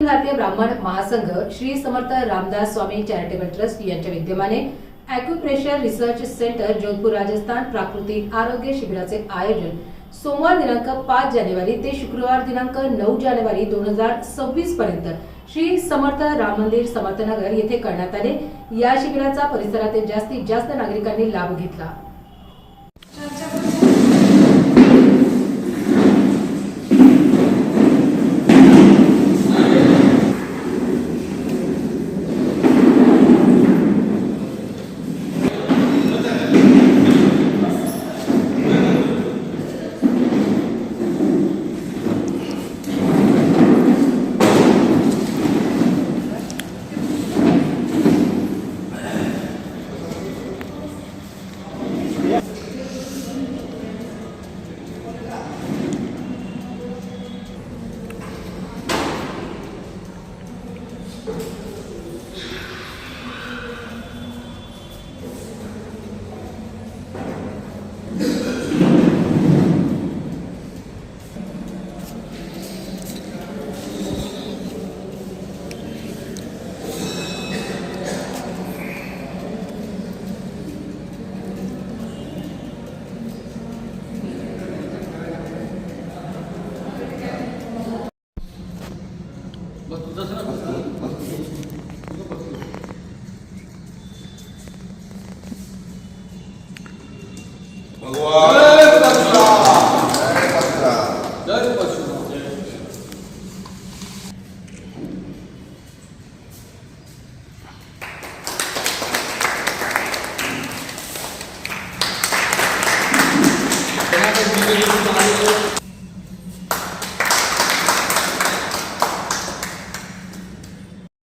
भारतीय ब्राह्मण महासंघ श्री समर्थ रामदास स्वामी चॅरिटेबल ट्रस्ट यांच्या विद्यमाने acupressure research centre Jodhpur Rajasthan प्राकृतिक आरोग्य शिबिराचे आयोजन सोमवार दिनांक 5 जानेवारी ते शुक्रवार दिनांक 9 जानेवारी 2026 पर्यंत श्री समर्थ राम मंदिर समर्थनगर येथे करण्यात आले। या शिबिराचा परिसरातील जास्तीत जास्त नागरिकांनी लाभ घेतला।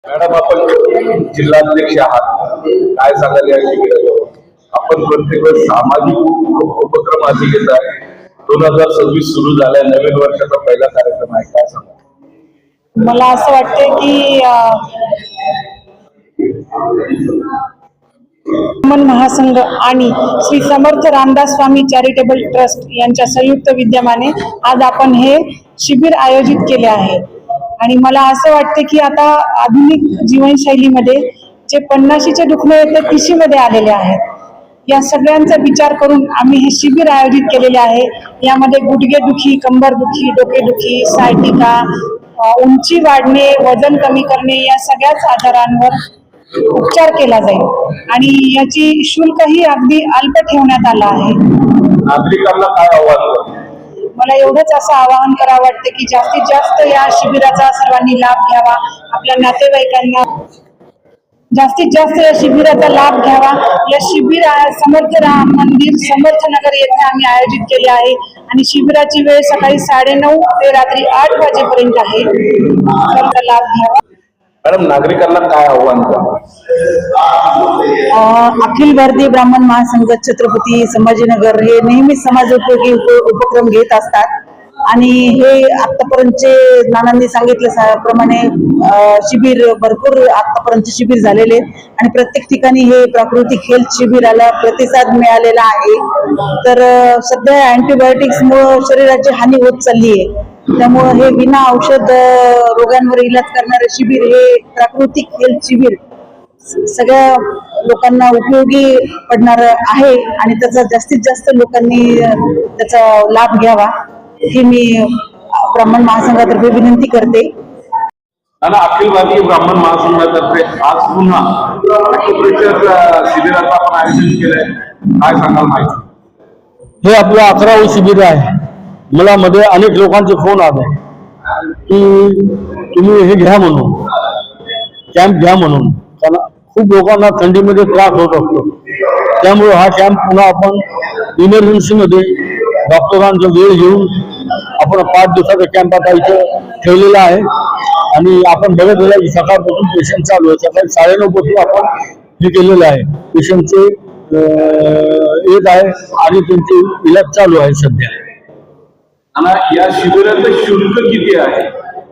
मॅडम, आपण जिल्हाध्यक्ष आहात, काय सांगाल या शिबिरावर? आपण प्रत्येक वेळेस सामाजिक उपक्रम हाती घेत आहे। 2026 सुरू झालाय, नवीन वर्षाचा पहिला कार्यक्रम आहे, काय सांगा? मला असं वाटतंय की ब्राह्मण महासंघ आणि श्री समर्थ रामदास स्वामी चॅरिटेबल ट्रस्ट यांच्या संयुक्त विद्यमाने आज आपण हे शिबिर आयोजित केले आहे। आणि मला असं वाटतं की आता आधुनिक जीवनशैलीमध्ये जे 50शीचे दुखणे आहेत ते 30शी मध्ये आलेले आहेत। या सगळ्यांचा विचार करून आम्ही हे शिबिर आयोजित केलेले आहे। यामध्ये गुडघेदुखी, कंबरदुखी, डोकेदुखी, सायटिका, उंची वाढणे, वजन कमी करणे या सगळ्याच आजारांवर उपचार केला जाईल आणि याची शुल्कही अगदी अल्प ठेवण्यात आलं आहे। नागरिकांना काय आव्हान? मला एवढंच असं आवाहन करावं वाटतं की जास्तीत जास्त या शिबिराचा सर्वांनी लाभ घ्यावा, आपल्या नातेवाईकांना जास्तीत जास्त या शिबिराचा लाभ घ्यावा। या शिबिर समर्थ राम मंदिर समर्थनगर येथे आम्ही आयोजित केले आहे आणि शिबिराची वेळ सकाळी 9:30 ते रात्री 8 वाजेपर्यंत आहे। त्याचा लाभ घ्यावा। मॅडम, नागरिकांना काय आव्हान द्यावं? अखिल भारतीय ब्राह्मण महासंघ छत्रपती संभाजीनगर हे नेहमी समाजोपयोगी उपक्रम घेत असतात आणि हे आतापर्यंतचे नानांनी सांगितल्याप्रमाणे शिबिर भरपूर आतापर्यंत शिबिर झालेले आणि प्रत्येक ठिकाणी हे प्राकृतिक हेल्थ शिबिराला प्रतिसाद मिळालेला आहे। तर सध्या अँटीबायोटिक्समुळे शरीराची हानी होत चालली आहे, त्यामुळे हे विना औषध रोगांवर इलाज करणारे शिबिर हे प्राकृतिक हेल्थ शिबिर सगळ्या लोकांना उपयोगी पडणार आहे आणि त्याचा जास्तीत जास्त लोकांनी त्याचा लाभ घ्यावा ही मी ब्राह्मण महासंघातर्फे विनंती करते। अखिल भारतीय ब्राह्मण महासंघातर्फे आज पुन्हा ॲक्युप्रेशर शिबिराचं आपण आयोजन केलंय, काय सांगाल माहिती? हे आपलं 11वे शिबिर आहे। मला मध्ये अनेक लोकांचे फोन आले की तुम्ही हे घ्या म्हणून, कॅम्प घ्या म्हणून, कारण खूप लोकांना थंडीमध्ये त्रास होत असतो। त्यामुळे हा कॅम्प पुन्हा आपण इमर्जन्सीमध्ये डॉक्टरांचा वेळ घेऊन आपण 5 दिवसाचा कॅम्प आता इथं ठेवलेला आहे आणि आपण बघत झाला की सकाळपासून पेशंट चालू आहे। सकाळी 9:30 पासून आपण हे केलेलं आहे, पेशंटचे येत आहे आणि त्यांचे इलाज चालू आहे सध्या। आणि या शिबिराचं शुल्क किती आहे?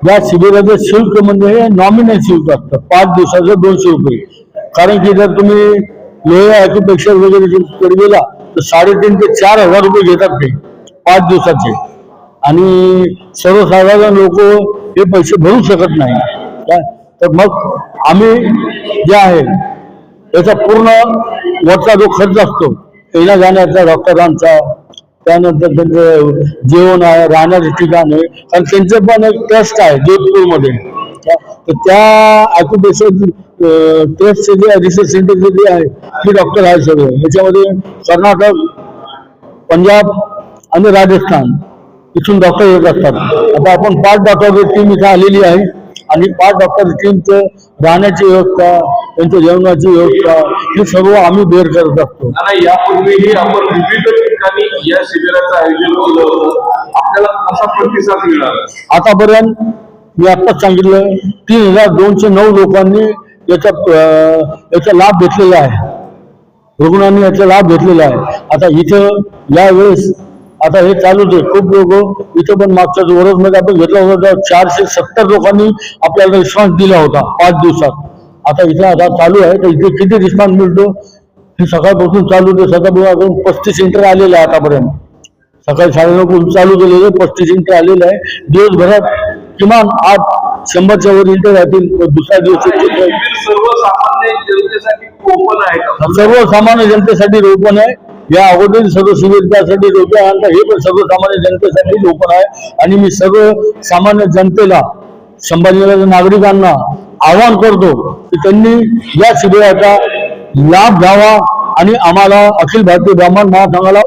या शिबिराचं शुल्क म्हणजे नॉमिनल शुल्क असतं, 5 दिवसाचं 200 रुपये। कारण की जर तुम्ही लोहे ॲक्युप्रेशर वगैरे गेला तर 3,500 ते 4,000 रुपये घेतात ते 5 दिवसाचे आणि सर्वसाधारण लोक हे पैसे भरू शकत नाही। काय तर मग आम्ही जे आहे याचा पूर्ण वरचा जो खर्च असतो येण्या जाण्याचा डॉक्टरांचा, त्यानंतर त्यांचं जेवण आहे, राहण्याचे ठिकाण आहे, कारण त्यांचं पण एक ट्रस्ट आहे जोधपूरमध्ये. तर त्या ॲक्युपेशर ट्रस्टचे जे रिसर्च सेंटरचे जे आहे ते डॉक्टर आहे सगळे. याच्यामध्ये कर्नाटक, पंजाब आणि राजस्थान इथून डॉक्टर येत असतात. आता आपण 5 डॉक्टरची टीम इथे आलेली आहे आणि 5 डॉक्टर टीमचं राहण्याची व्यवस्था, त्यांच्या जेवणाची व्यवस्था हे सर्व आम्ही बेअर करत असतो. आणि यापूर्वीही आपण विविध ठिकाणी या शिबिराचं आयोजन केलं होतं. आपल्याला कसा प्रतिसाद मिळाला? आतापर्यंत मी आत्ताच सांगितलं 3209 लोकांनी याचा लाभ घेतलेला आहे. रुग्णांनी याचा लाभ घेतलेला आहे. आता इथं यावेळेस आता हे चालूच आहे. खूप लोक इथं पण मागच्या वर्षामध्ये आपण घेतला होता 470 लोकांनी आपल्याला रिस्पॉन्स दिला होता 5 दिवसात. आता इथं आता चालू आहे. तर इथे किती रिस्पॉन्स मिळतो हे सकाळपासून चालू आहे. सकाळपासून 35 सेंटर आलेले आहे आतापर्यंत. सकाळी 9:30 चालू केलेले 35 सेंटर आलेले आहे. दिवसभरात किमान 100च्या वर इंटर राहतील. दुसऱ्या दिवशी सर्वसामान्य जनतेसाठी ओपन आहे का? सर्वसामान्य जनतेसाठी ओपन आहे. या अगोदर सर्व शिबिर त्यासाठी होते आणि हे पण सर्वसामान्य जनतेसाठी ओपन आहे. आणि मी सर्व सामान्य जनतेला, संभाजीनगरच्या नागरिकांना आवाहन करतो की त्यांनी या शिबिराचा लाभ घ्यावा आणि आम्हाला अखिल भारतीय ब्राह्मण महासंघाला